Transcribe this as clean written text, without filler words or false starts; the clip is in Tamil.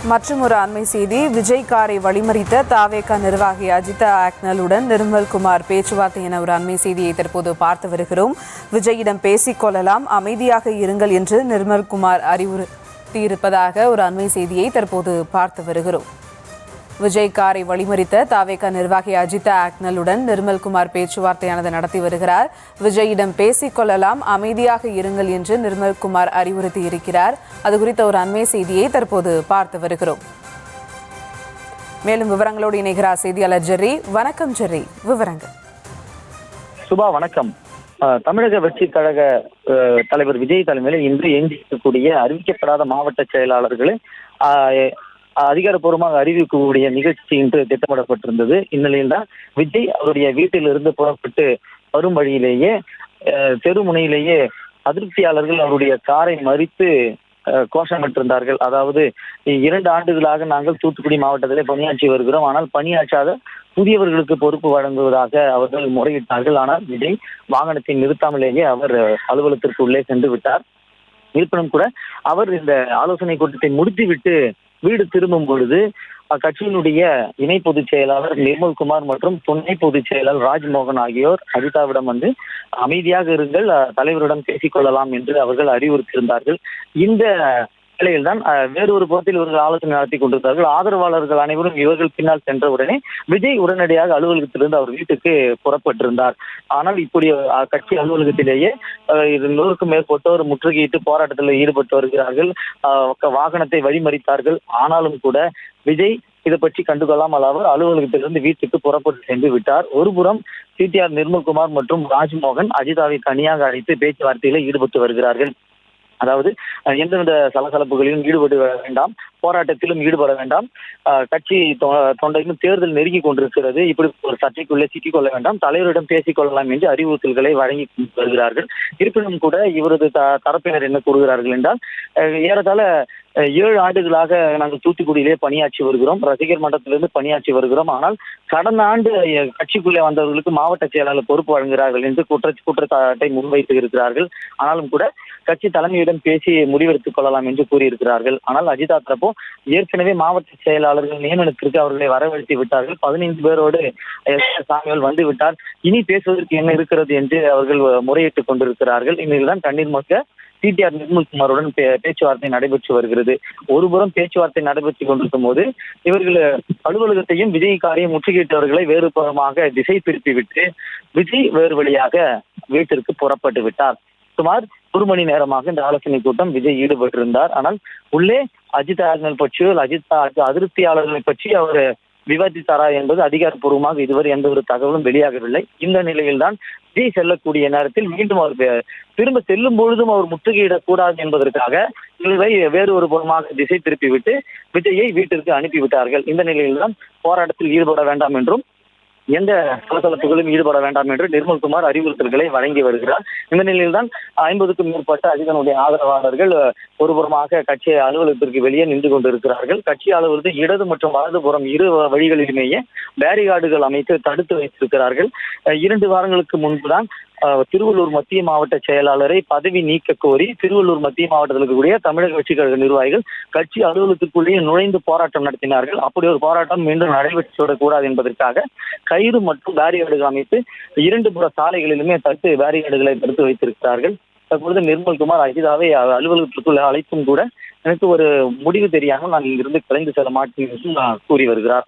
மற்றும் ஒரு அண்மை செய்தி, விஜய் காரை வழிமறித்த தாவேகா நிர்வாகி அஜிதா ஆக்னலுடன் நிர்மல்குமார் பேச்சுவார்த்தை என ஒரு அண்மை செய்தியை தற்போது பார்த்து வருகிறோம். விஜயிடம் பேசிக்கொள்ளலாம், அமைதியாக இருங்கள் என்று நிர்மல்குமார் அறிவுறுத்தியிருப்பதாக ஒரு அண்மை செய்தியை தற்போது பார்த்து வருகிறோம். விஜய் காரை வழிமறித்த தாவேகா நிர்வாகி அஜிதா ஆக்னலுடன் நிர்மல்குமார் பேச்சுவார்த்தையானது நடத்தி வருகிறார். விஜயிடம் பேசிக்கொள்ளலாம், அமைதியாக இருங்கள் என்று நிர்மல்குமார் அறிவுறுத்தி இருக்கிறார். அது குறித்த ஒரு அண்மை செய்தியை தற்போது பார்த்து வருகிறோம். மேலும் விவரங்களோடு இணைகிறார் செய்தியாளர் ஜெர்ரி. வணக்கம் ஜெர்ரி, விவரங்கள். சுபா வணக்கம். தமிழக வெற்றி கழக தலைவர் விஜய் தலைமையில் இன்று எஞ்சிக்கக்கூடிய அறிவிக்கப்படாத மாவட்ட செயலாளர்களை அதிகாரப்பூர்வமாக அறிவிக்கக்கூடிய நிகழ்ச்சி இன்று திட்டமிடப்பட்டிருந்தது. இந்நிலையில் தான் விஜய் அவருடைய வீட்டிலிருந்து புறப்பட்டு வரும் வழியிலேயே தெருமுனையிலேயே அதிருப்தியாளர்கள் அவருடைய காரை மறித்து கோஷமிட்டிருந்தார்கள். அதாவது 2 ஆண்டுகளாக நாங்கள் தூத்துக்குடி மாவட்டத்திலே பணியாற்றி வருகிறோம், ஆனால் பணியாற்றாத புதியவர்களுக்கு பொறுப்பு வழங்குவதாக அவர்கள் முறையிட்டார்கள். ஆனால் விஜய் வாகனத்தை நிறுத்தாமலேயே அவர் அலுவலகத்திற்கு உள்ளே சென்று விட்டார். இருப்பினும் கூட அவர் இந்த ஆலோசனை கூட்டத்தை முடித்துவிட்டு வீடு திரும்பும் பொழுது அக்கட்சியினுடைய இணை பொதுச் செயலாளர் நிர்மல்குமார் மற்றும் துணை பொதுச் செயலாளர் ராஜ்மோகன் ஆகியோர் அஜிதாவிடம் வந்து அமைதியாக இருங்கள், தலைவருடன் பேசிக்கொள்ளலாம் என்று அவர்கள் அறிவுறுத்தியிருந்தார்கள். இந்த நிலையில்தான் வேறொரு புறத்தில் இவர்கள் ஆலோசனை நடத்தி கொண்டிருந்தார்கள். ஆதரவாளர்கள் அனைவரும் இவர்கள் பின்னால் சென்றவுடனே விஜய் உடனடியாக அலுவலகத்திலிருந்து அவர் வீட்டுக்கு புறப்பட்டிருந்தார். ஆனால் இப்படி கட்சி அலுவலகத்திலேயே 100க்கும் மேற்பட்டோர் முற்றுகையிட்டு போராட்டத்தில் ஈடுபட்டு வருகிறார்கள். வாகனத்தை வழிமறித்தார்கள். ஆனாலும் கூட விஜய் இதை பற்றி கண்டுகொள்ளாமல் அவர் அலுவலகத்திலிருந்து வீட்டுக்கு புறப்பட்டு சென்று விட்டார். ஒருபுறம் சிடிஆர் நிர்மல்குமார் மற்றும் ராஜ்மோகன் அஜிதாவை தனியாக அழைத்து பேச்சுவார்த்தையில் ஈடுபட்டு வருகிறார்கள். அதாவது எந்தவித சலசலப்புகளிலும் ஈடுபட வேண்டாம், போராட்டத்திலும் ஈடுபட வேண்டாம், கட்சி தொண்டையும் தேர்தல் நெருங்கி கொண்டிருக்கிறது, இப்படி ஒரு சர்ச்சைக்குள்ளே சிக்கிக்கொள்ள வேண்டாம், தலைவரிடம் பேசிக்கொள்ளலாம் என்று அறிவுறுத்தல்களை வழங்கி வருகிறார்கள். இருப்பினும் கூட இவரது தரப்பினர் என்ன கூறுகிறார்கள் என்றால், ஏறத்தாழ 7 ஆண்டுகளாக நாங்கள் தூத்துக்குடியிலே பணியாற்றி வருகிறோம், ரசிகர் மன்றத்திலிருந்து பணியாற்றி வருகிறோம், ஆனால் கடந்த ஆண்டு கட்சிக்குள்ளே வந்தவர்களுக்கு மாவட்ட செயலாளர் பொறுப்பு வழங்குகிறார்கள் என்று குற்றச்சாட்டை முன்வைத்து இருக்கிறார்கள். ஆனாலும் கூட கட்சி தலைமையிடம் பேசி முடிவெடுத்துக் கொள்ளலாம் என்று கூறியிருக்கிறார்கள். ஆனால் அஜிதா தரப்போ ஏற்கனவே மாவட்ட செயலாளர்கள் நியமனத்திற்கு அவர்களை வரவழைத்து விட்டார்கள். 15 பேரோடு சாமியால் வந்து விட்டார், இனி பேசுவதற்கு என்ன இருக்கிறது என்று அவர்கள் முறையிட்டுக் கொண்டிருக்கிறார்கள். இந்நிலையில்தான் கண்ணீர் மல்க சிடிஆர் நிர்மல்குமாருடன் பேச்சுவார்த்தை நடைபெற்று வருகிறது. ஒருபுறம் பேச்சுவார்த்தை நடைபெற்றுக் கொண்டிருக்கும் போது இவர்கள் அலுவலகத்தையும் விஜய் காரையும் முற்றுகையிட்டவர்களை வேறு புறமாக திசை திருப்பிவிட்டு விஜய் வேறு வழியாக வீட்டிற்கு புறப்பட்டு விட்டார். சுமார் 1 மணி நேரமாக இந்த ஆலோசனை கூட்டம் விஜய் ஈடுபட்டிருந்தார். ஆனால் உள்ளே அஜித் ஆக்னல் பற்றியோ அதிருப்தியாளர்களை பற்றி அவர் விவாதித்தாரா என்பது அதிகாரப்பூர்வமாக இதுவரை எந்த ஒரு தகவலும் வெளியாகவில்லை. இந்த நிலையில்தான் விஜய் செல்லக்கூடிய நேரத்தில் மீண்டும் அவர் திரும்ப செல்லும் பொழுதும் அவர் முற்றுகையிடக்கூடாது என்பதற்காக இவரை வேறு ஒரு புறமாக திசை திருப்பிவிட்டு விஜயை வீட்டிற்கு அனுப்பிவிட்டார்கள். இந்த நிலையில்தான் போராட்டத்தில் ஈடுபட வேண்டாம் என்றும் எந்த சலசலப்புகளும் ஈடுபட வேண்டாம் என்று நிர்மல்குமார் அறிவுறுத்தல்களை வழங்கி வருகிறார். இந்த நிலையில்தான் 50க்கும் மேற்பட்ட அஜிதனுடைய ஆதரவாளர்கள் ஒருபுறமாக கட்சி அலுவலகத்திற்கு வெளியே நின்று கொண்டிருக்கிறார்கள். கட்சி அலுவலகத்தில் இடது மற்றும் வலதுபுறம் 2 வழிகளிலுமேயே பேரிகார்டுகள் அமைத்து தடுத்து வைத்திருக்கிறார்கள். 2 வாரங்களுக்கு முன்புதான் திருவள்ளூர் மத்திய மாவட்ட செயலாளரை பதவி நீக்க கோரி திருவள்ளூர் மத்திய மாவட்டத்தில் இருக்கக்கூடிய தமிழக வெற்றி கழக நிர்வாகிகள் கட்சி அலுவலகத்திற்குள்ளேயே நுழைந்து போராட்டம் நடத்தினார்கள். அப்படி ஒரு போராட்டம் மீண்டும் நடைபெற்றுவிடக் கூடாது என்பதற்காக கயிறு மற்றும் பேரிகார்டுகள் அமைத்து 2 புற சாலைகளிலுமே பேரிகார்டுகளை தடுத்து வைத்திருக்கிறார்கள். தற்பொழுது நிர்மல்குமார் அஜிதாவை அலுவலகத்திற்குள்ள அழைத்தும் கூட எனக்கு ஒரு முடிவு தெரியாமல் நான் இங்கிருந்து கலைந்து செல்ல மாட்டேன் என்று கூறி வருகிறார்.